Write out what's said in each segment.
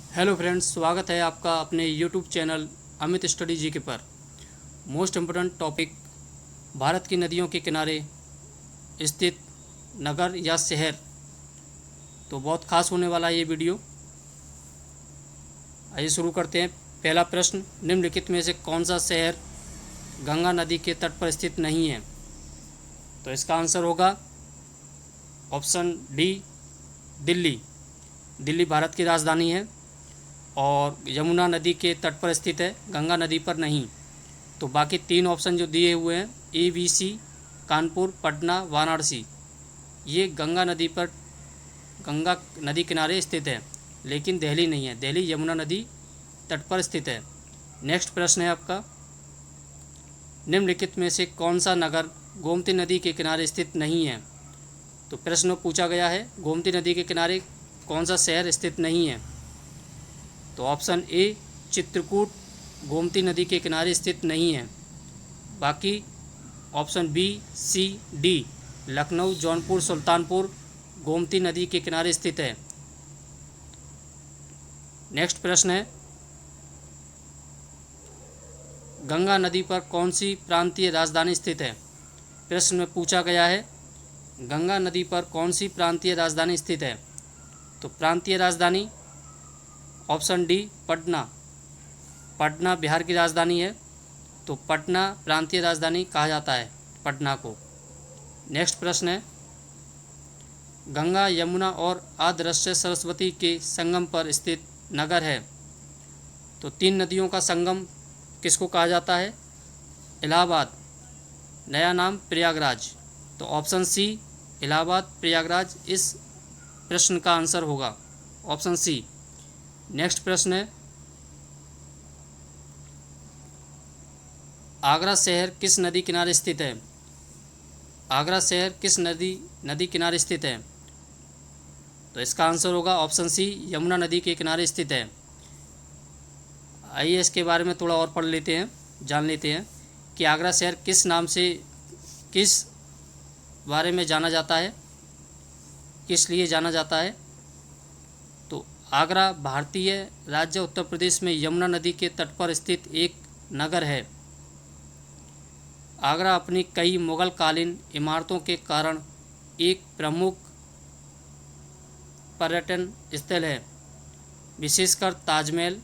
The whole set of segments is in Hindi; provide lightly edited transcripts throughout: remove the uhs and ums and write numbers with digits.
हेलो फ्रेंड्स, स्वागत है आपका अपने YouTube channel Amit study GK पर। मोस्ट इम्पोर्टेंट टॉपिक, भारत की नदियों के किनारे स्थित नगर या शहर। तो बहुत खास होने वाला है ये वीडियो। आइए शुरू करते हैं। पहला प्रश्न, निम्नलिखित में से कौन सा शहर गंगा नदी के तट पर स्थित नहीं है? तो इसका आंसर होगा ऑप्शन डी, दिल्ली। दिल्ली भारत की राजधानी है और यमुना नदी के तट पर स्थित है, गंगा नदी पर नहीं। तो बाकी तीन ऑप्शन जो दिए हुए हैं, A B C, Kanpur, Patna, Varanasi, ये गंगा नदी किनारे स्थित है, लेकिन दिल्ली नहीं है। दिल्ली यमुना नदी तट पर स्थित है। नेक्स्ट प्रश्न है आपका, निम्नलिखित में से कौन सा नगर गोमती नदी के किनारे स्थित नहीं है? तो प्रश्न पूछा गया है, गोमती नदी के किनारे कौन सा शहर स्थित नहीं है? तो ऑप्शन ए, चित्रकूट गोमती नदी के किनारे स्थित नहीं है। बाकी ऑप्शन बी, सी, डी, लखनऊ, जौनपुर, सुल्तानपुर गोमती नदी के किनारे स्थित है। नेक्स्ट प्रश्न है, गंगा नदी पर कौन सी प्रांतीय राजधानी स्थित है? प्रश्न में पूछा गया है, गंगा नदी पर कौन सी प्रांतीय राजधानी स्थित है? तो प्रांतीय राजधानी ऑप्शन डी, पटना। पटना बिहार की राजधानी है, तो पटना प्रांतीय राजधानी कहा जाता है पटना को। नेक्स्ट प्रश्न है, गंगा, यमुना और अदृश्य सरस्वती के संगम पर स्थित नगर है। तो तीन नदियों का संगम किसको कहा जाता है? इलाहाबाद, नया नाम प्रयागराज। तो ऑप्शन सी, इलाहाबाद प्रयागराज इस प्रश्न का आंसर होगा, ऑप्शन सी। नेक्स्ट प्रश्न है, आगरा शहर किस नदी किनारे स्थित है? आगरा शहर किस नदी किनारे स्थित है? तो इसका आंसर होगा ऑप्शन सी, यमुना नदी के किनारे स्थित है। आइए इसके बारे में थोड़ा और पढ़ लेते हैं, जान लेते हैं कि आगरा शहर किस नाम से, किस बारे में जाना जाता है, किस लिए जाना जाता है। तो आगरा भारतीय राज्य उत्तर प्रदेश में यमुना नदी के तट पर स्थित एक नगर है। आगरा अपनी कई मुगल कालीन इमारतों के कारण एक प्रमुख पर्यटन स्थल है, विशेषकर ताजमहल,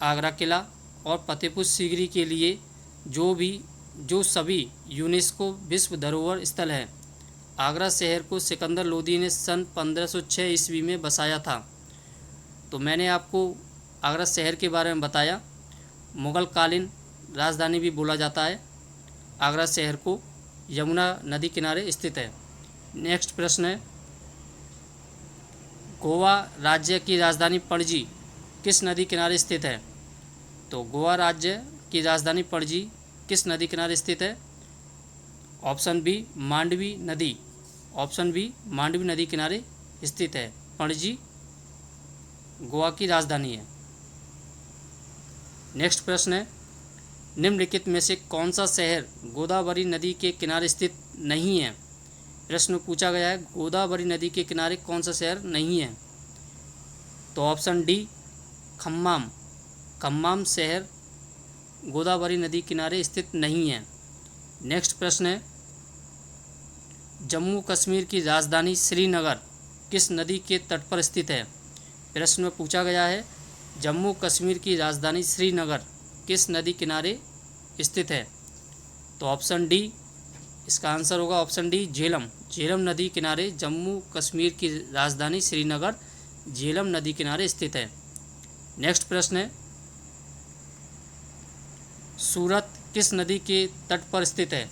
आगरा किला और फतेहपुर सीकरी के लिए, जो सभी यूनेस्को विश्व धरोहर स्थल है। आगरा शहर को सिकंदर लोदी ने सन 1506 ईस्वी में बसाया था। तो मैंने आपको आगरा शहर के बारे में बताया। मुगल कालीन राजधानी भी बोला जाता है आगरा शहर को, यमुना नदी किनारे स्थित है। नेक्स्ट प्रश्न है, गोवा राज्य की राजधानी पणजी किस नदी किनारे स्थित है? तो गोवा राज्य की राजधानी पणजी किस नदी किनारे स्थित है? ऑप्शन बी, मांडवी नदी। ऑप्शन बी, मांडवी नदी किनारे स्थित है। पणजी गोवा की राजधानी है। नेक्स्ट प्रश्न है, निम्नलिखित में से कौन सा शहर गोदावरी नदी के किनारे स्थित नहीं है? प्रश्न पूछा गया है, गोदावरी नदी के किनारे कौन सा शहर नहीं है? तो ऑप्शन डी, खम्माम। खम्माम शहर गोदावरी नदी किनारे स्थित नहीं है। नेक्स्ट प्रश्न है, जम्मू कश्मीर की राजधानी श्रीनगर किस नदी के तट पर स्थित है? प्रश्न में पूछा गया है, जम्मू कश्मीर की राजधानी श्रीनगर किस नदी किनारे स्थित है? तो ऑप्शन डी, इसका आंसर होगा ऑप्शन डी, झेलम। झेलम नदी किनारे जम्मू कश्मीर की राजधानी श्रीनगर झेलम नदी किनारे स्थित है। नेक्स्ट प्रश्न है, सूरत किस नदी के तट पर स्थित है?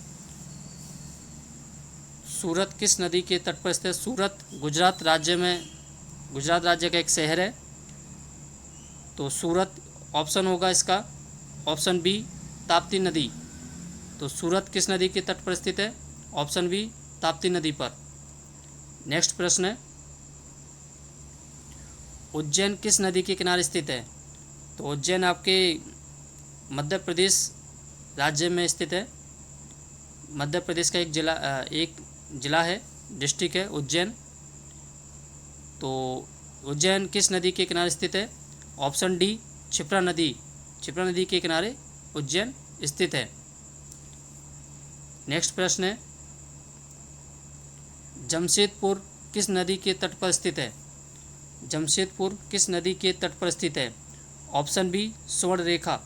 सूरत किस नदी के तट पर स्थित है? सूरत गुजरात राज्य का एक शहर है। तो सूरत ऑप्शन होगा इसका, ऑप्शन बी, ताप्ती नदी। तो सूरत किस नदी के तट पर स्थित है? ऑप्शन बी, ताप्ती नदी पर। नेक्स्ट प्रश्न है, उज्जैन किस नदी के किनारे स्थित है? तो उज्जैन आपके मध्य प्रदेश राज्य में स्थित है। मध्य प्रदेश का एक जिला है, डिस्ट्रिक्ट है उज्जैन। तो उज्जैन किस नदी के किनारे स्थित है? ऑप्शन डी क्षिप्रा नदी, क्षिप्रा नदी के किनारे उज्जैन स्थित है। नेक्स्ट प्रश्न है, जमशेदपुर किस नदी के तट पर स्थित है? जमशेदपुर किस नदी के तट पर स्थित है? ऑप्शन बी स्वर्ण रेखा,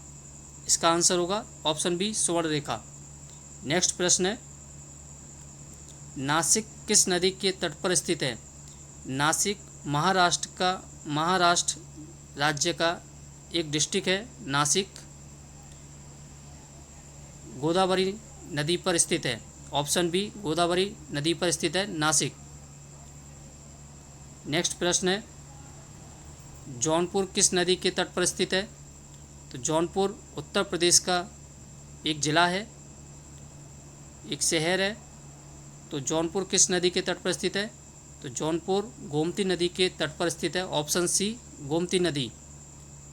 इसका आंसर होगा ऑप्शन बी स्वर्ण रेखा। नेक्स्ट प्रश्न है, नासिक किस नदी के तट पर स्थित है? नासिक महाराष्ट्र राज्य का एक डिस्ट्रिक्ट है। नासिक गोदावरी नदी पर स्थित है। ऑप्शन बी गोदावरी नदी पर स्थित है नासिक। नेक्स्ट प्रश्न है, जौनपुर किस नदी के तट पर स्थित है? तो जौनपुर उत्तर प्रदेश का एक ज़िला है, एक शहर है। तो जौनपुर किस नदी के तट पर स्थित है? तो जौनपुर गोमती नदी के तट पर स्थित है। ऑप्शन सी गोमती नदी।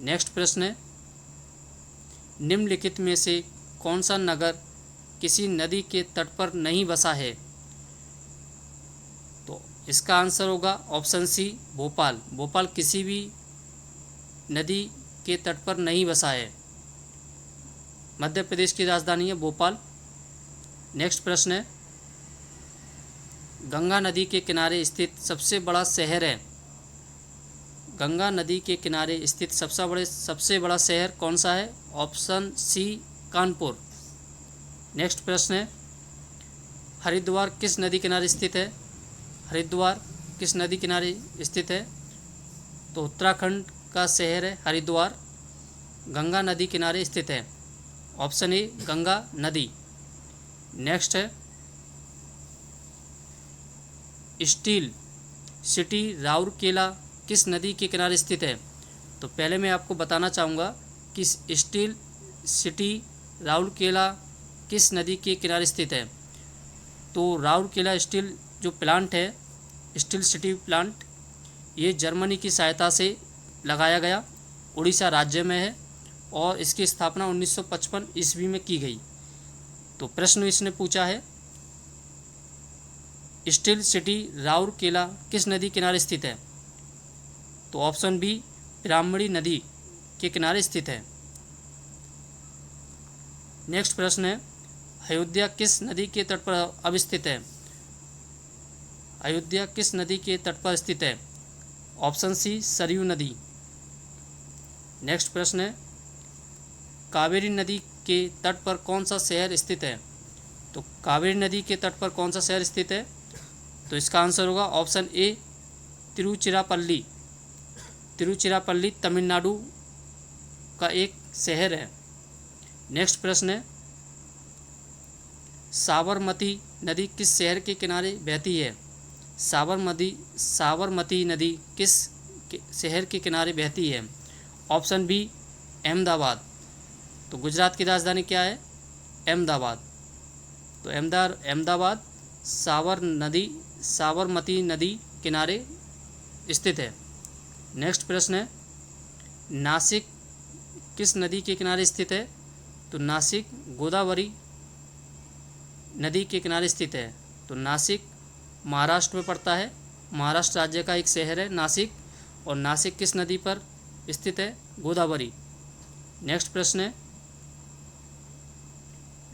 नेक्स्ट प्रश्न है, निम्नलिखित में से कौन सा नगर किसी नदी के तट पर नहीं बसा है? तो इसका आंसर होगा ऑप्शन सी भोपाल। भोपाल किसी भी नदी के तट पर नहीं बसा है। मध्य प्रदेश की राजधानी है भोपाल। नेक्स्ट प्रश्न है, गंगा नदी के किनारे स्थित सबसे बड़ा शहर है? गंगा नदी के किनारे स्थित सबसे बड़ा शहर कौन सा है? Option C Kanpur. नेक्स्ट प्रश्न है, हरिद्वार किस नदी किनारे स्थित है? हरिद्वार किस नदी किनारे स्थित है? तो उत्तराखंड का शहर है हरिद्वार, गंगा नदी किनारे स्थित है। ऑप्शन ए गंगा नदी। नेक्स्ट है, स्टील सिटी राउरकेला किस नदी के किनारे स्थित है? तो पहले मैं आपको बताना चाहूँगा कि स्टील सिटी राउरकेला किस नदी के किनारे स्थित है। तो राउरकेला स्टील जो प्लांट है, स्टील सिटी प्लांट, ये जर्मनी की सहायता से लगाया गया, उड़ीसा राज्य में है और इसकी स्थापना 1955 ईस्वी में की गई। तो प्रश्न इसने पूछा है, स्टील सिटी राउरकेला किस नदी किनारे स्थित है? तो ऑप्शन बी ब्राह्मणी नदी के किनारे स्थित है। नेक्स्ट प्रश्न है, अयोध्या किस नदी के तट पर अब स्थित है? अयोध्या किस नदी के तट पर स्थित है? ऑप्शन सी सरयू नदी। नेक्स्ट प्रश्न है, कावेरी नदी के तट पर कौन सा शहर स्थित है? तो कावेरी नदी के तट पर कौन सा शहर स्थित है? तो इसका आंसर होगा ऑप्शन ए तिरुचिरापल्ली। तिरुचिरापल्ली तमिलनाडु का एक शहर है। नेक्स्ट प्रश्न है, साबरमती नदी किस शहर के किनारे बहती है? साबरमती नदी किस शहर के किनारे बहती है? Option B Ahmedabad. तो गुजरात की राजधानी क्या है? अहमदाबाद। तो अहमदाबाद साबरमती नदी किनारे स्थित है। नेक्स्ट प्रश्न है, नासिक किस नदी के किनारे स्थित है? तो नासिक गोदावरी नदी के किनारे स्थित है। तो नासिक महाराष्ट्र में पड़ता है, महाराष्ट्र राज्य का एक शहर है नासिक, और नासिक किस नदी पर स्थित है? गोदावरी। नेक्स्ट प्रश्न है,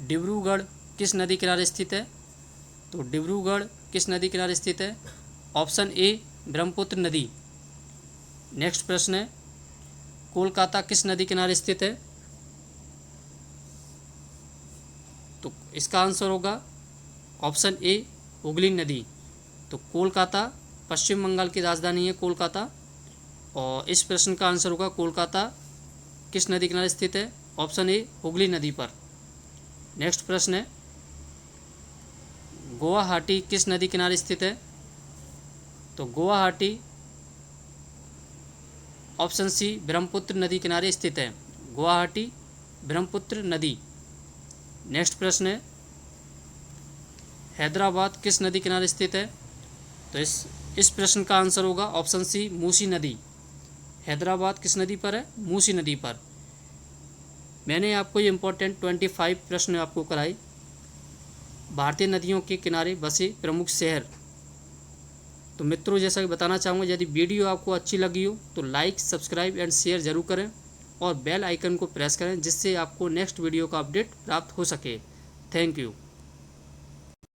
डिब्रूगढ़ किस नदी किनारे स्थित है? तो डिब्रूगढ़ किस नदी किनारे स्थित है? ऑप्शन ए ब्रह्मपुत्र नदी। नेक्स्ट प्रश्न है, कोलकाता किस नदी किनारे स्थित है? तो इसका आंसर होगा ऑप्शन ए हुगली नदी। तो कोलकाता पश्चिम बंगाल की राजधानी है कोलकाता, और इस प्रश्न का आंसर होगा कोलकाता किस नदी किनारे स्थित है? ऑप्शन ए हुगली नदी पर। नेक्स्ट प्रश्न है, गुवाहाटी किस नदी किनारे स्थित है? तो गुवाहाटी ऑप्शन सी ब्रह्मपुत्र नदी किनारे स्थित है। गुवाहाटी ब्रह्मपुत्र नदी। नेक्स्ट प्रश्न है, हैदराबाद किस नदी किनारे स्थित है? तो इस प्रश्न का आंसर होगा ऑप्शन सी मूसी नदी। हैदराबाद किस नदी पर है? मूसी नदी पर। मैंने आपको ये इम्पोर्टेंट 25 प्रश्न आपको कराई। भारतीय नदियों के किनारे बसे प्रमुख शहर तो मित्रों, जैसा कि बताना चाहूँगा, यदि वीडियो आपको अच्छी लगी हो तो लाइक, सब्सक्राइब एंड शेयर ज़रूर करें और बेल आइकन को प्रेस करें, जिससे आपको नेक्स्ट वीडियो का अपडेट प्राप्त हो सके। Thank you.